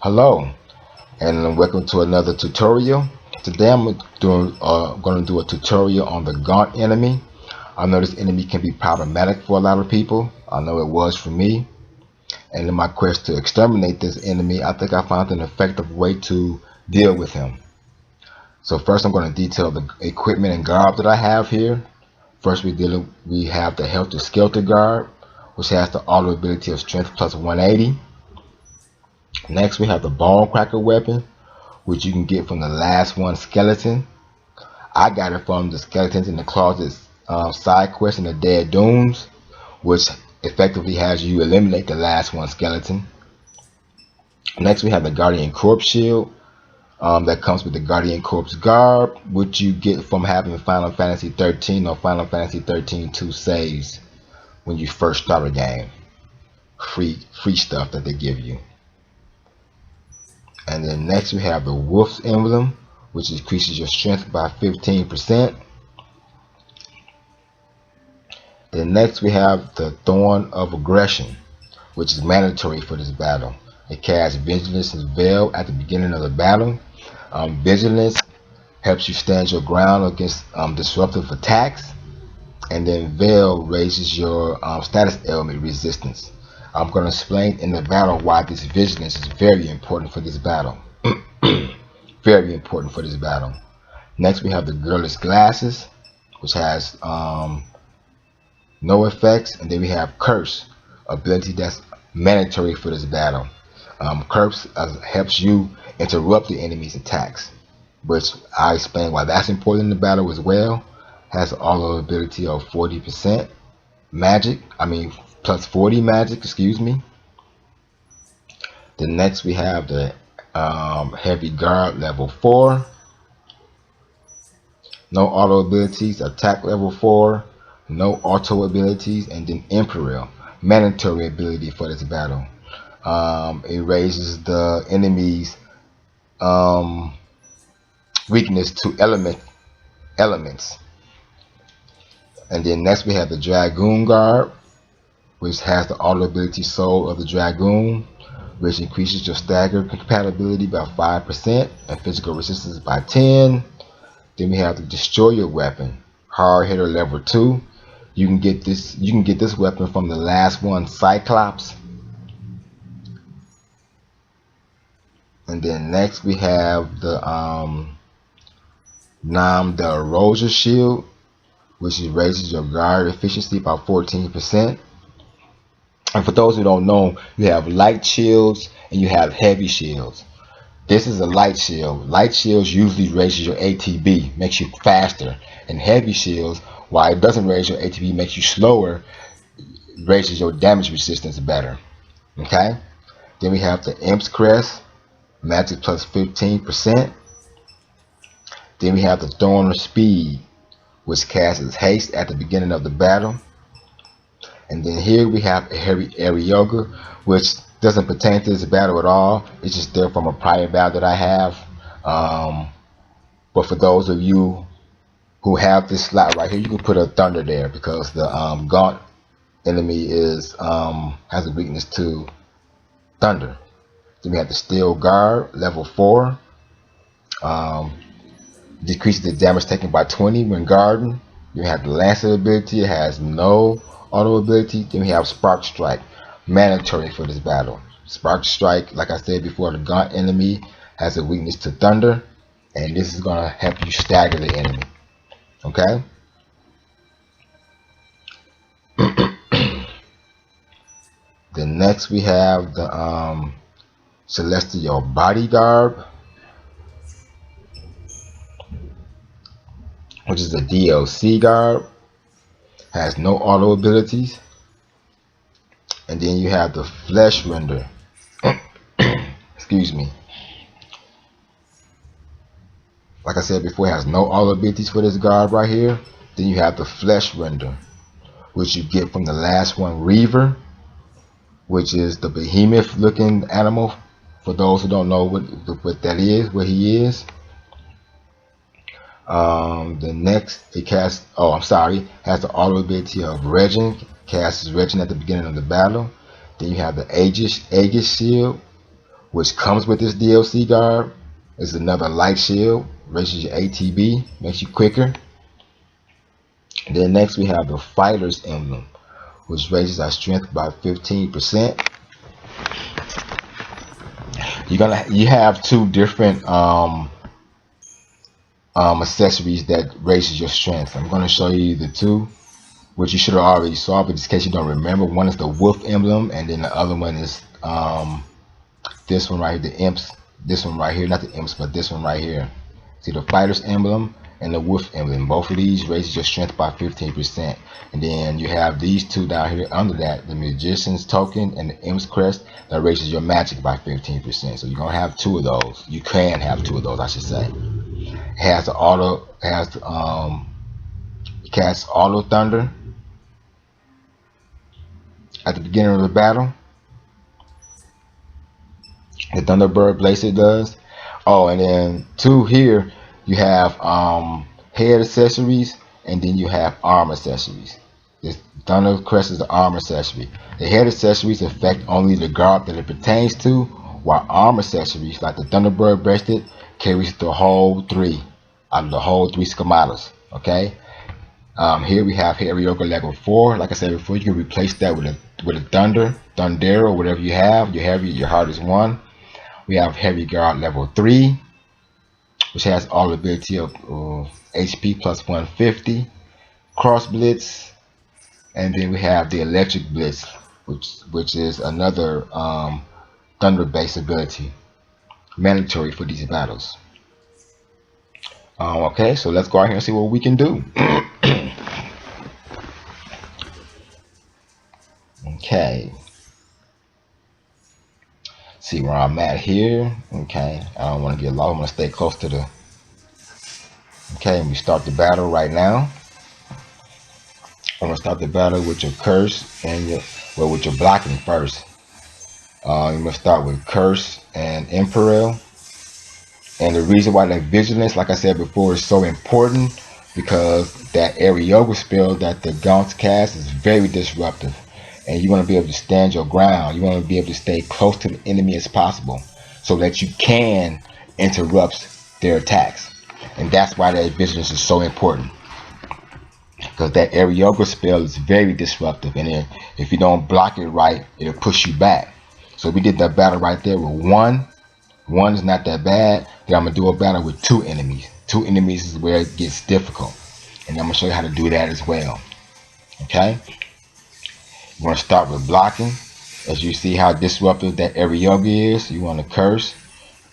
Hello and welcome to another tutorial. Today I'm going to do a tutorial on the Gaunt enemy. I know this enemy can be problematic for a lot of people. I know it was for me. And in my quest to exterminate this enemy, I think I found an effective way to deal with him. So first I'm going to detail the equipment and garb that I have here. First we have the Helter Skelter garb, which has the auto ability of strength plus 180. Next we have the Bone Cracker weapon, which you can get from the last one skeleton. I got it from the Skeletons in the Closet side quest in the Dead Dooms, which effectively has you eliminate the last one skeleton. Next we have the Guardian Corpse shield that comes with the Guardian Corpse garb, which you get from having Final Fantasy 13 or Final Fantasy 13 2 saves when you first start a game. Free stuff that they give you. And then next we have the Wolf's emblem, which increases your strength by 15%. Then next we have the Thorn of Aggression, which is mandatory for this battle. It casts Vigilance and Veil at the beginning of the battle. Vigilance helps you stand your ground against disruptive attacks, and then Veil raises your status element resistance. I'm going to explain in the battle why this vigilance is very important for this battle. Very important for this battle. Next we have the Girl's Glasses, which has no effects, and then we have Curse, ability that's mandatory for this battle. Curse helps you interrupt the enemy's attacks, which I explain why that's important in the battle as well. Has auto ability of 40% magic, plus 40 magic, excuse me. Then next we have the Heavy Guard level 4. No auto abilities, attack level 4, no auto abilities, and then Imperial, mandatory ability for this battle. It raises the enemy's weakness to elements. And then next we have the Dragoon Guard, which has the auto ability Soul of the Dragoon, which increases your stagger compatibility by 5% and physical resistance by 10. Then we have the Destroyer weapon, Hard Hitter level 2. You can get this weapon from the last one, Cyclops. And then next we have the Nam the Erosion shield, which raises your guard efficiency by 14%. And for those who don't know, you have light shields and you have heavy shields. This is a light shield. Light shields usually raises your ATB, makes you faster. And heavy shields, while it doesn't raise your ATB, makes you slower, raises your damage resistance better. Okay? Then we have the Imp's Crest, magic plus 15%. Then we have the Thorn of Speed, which casts haste at the beginning of the battle. And then here we have a Area Yoga, which doesn't pertain to this battle at all. It's just there from a prior battle that I have. But for those of you who have this slot right here, you can put a Thunder there because the Gaunt enemy has a weakness to Thunder. Then we have the Steel Guard, level 4. Decreases the damage taken by 20 when guarding. You have the Lancer ability. It has no auto ability. Then we have Spark Strike, mandatory for this battle. Spark Strike, like I said before, the Gaunt enemy has a weakness to Thunder, and this is going to help you stagger the enemy. Okay? Then next we have the Celestial Bodyguard, which is a DLC guard. Has no auto abilities. And then you have the Flesh Render. Excuse me. Like I said before, it has no auto abilities for this guard right here. Then you have the Flesh Render, which you get from the last one, Reaver, which is the behemoth looking animal. For those who don't know what that is, what he is. The next it casts, has the auto ability of Regin, casts Regin at the beginning of the battle. Then you have the Aegis shield, which comes with this DLC guard. Is another light shield, raises your ATB, makes you quicker. And then next we have the fighter's emblem, which raises our strength by 15%. You have two different accessories that raises your strength. I'm gonna show you the two, which you should have already saw, but just in case you don't remember, one is the wolf emblem, and then the other one is this one right here, the imps. This one right here, not the imps, but this one right here. See the fighter's emblem and the wolf emblem. Both of these raises your strength by 15%. And then you have these two down here under that, the magician's token and the imp's crest, that raises your magic by 15%. So you're gonna have two of those. You can have two of those, I should say. It has the auto, it has it casts auto thunder at the beginning of the battle. The Thunderbird Blazer does. Oh, and then two here, you have head accessories, and then you have arm accessories. This Thunder Crest is the arm accessory. The head accessories affect only the guard that it pertains to, while arm accessories like the Thunderbird bracelet carries the whole three out of the whole three schematas. Okay. Here we have Heavy Yoga level 4. Like I said before, you can replace that with a Thundero, whatever you have. Your heart is 1. We have Heavy Guard level 3, which has all the ability of HP plus 150, Cross Blitz, and then we have the Electric Blitz, which is another thunder based ability, mandatory for these battles. Okay, so let's go out here and see what we can do. Okay. See where I'm at here. Okay, I don't want to get lost. I'm going to stay close to the. Okay, and we start the battle right now. I'm going to start the battle with your curse and with your blocking first. You're going to start with curse and Imperial. And the reason why that vigilance, like I said before, is so important because that area yoga spell that the Gaunt cast is very disruptive. And you want to be able to stand your ground. You want to be able to stay close to the enemy as possible so that you can interrupt their attacks. And that's why that vigilance is so important. Because that area yoga spell is very disruptive. And then if you don't block it right, it'll push you back. So we did that battle right there with 1. 1 is not that bad. Then I'm going to do a battle with 2 enemies. 2 enemies is where it gets difficult. And I'm going to show you how to do that as well. Okay? You want to start with blocking. As you see how disruptive that area yoga is, you want to curse,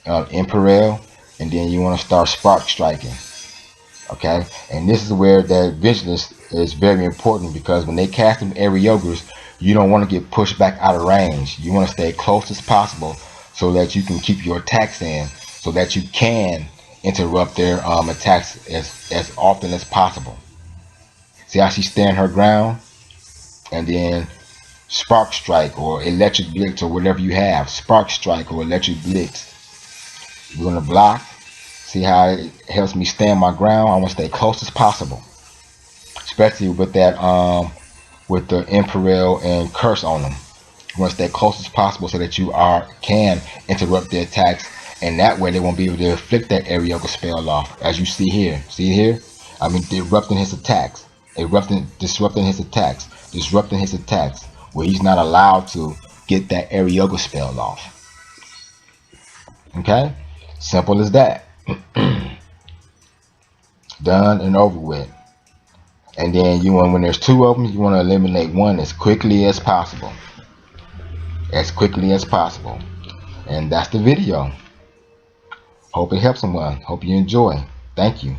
Imperial, and then you want to start spark striking. Okay, and this is where that vigilance is very important because when they cast them area yogas, you don't want to get pushed back out of range. You want to stay close as possible so that you can keep your attacks in, so that you can interrupt their attacks as often as possible. See how she stand her ground, and then spark strike or electric blitz or whatever you have. Spark strike or electric blitz. We're gonna block. See how it helps me stand my ground. I want to stay close as possible, especially with that with the Imperial and curse on them. You want to stay close as possible so that you can interrupt their attacks, and that way they won't be able to inflict that area yoga spell off. As you see here, I mean, disrupting his attacks, disrupting his attacks, where he's not allowed to get that area yoga spell off. Okay, simple as that. Done and over with. And then when there's 2 of them, you want to eliminate 1 as quickly as possible. And that's the video. Hope it helps someone. Hope you enjoy. Thank you.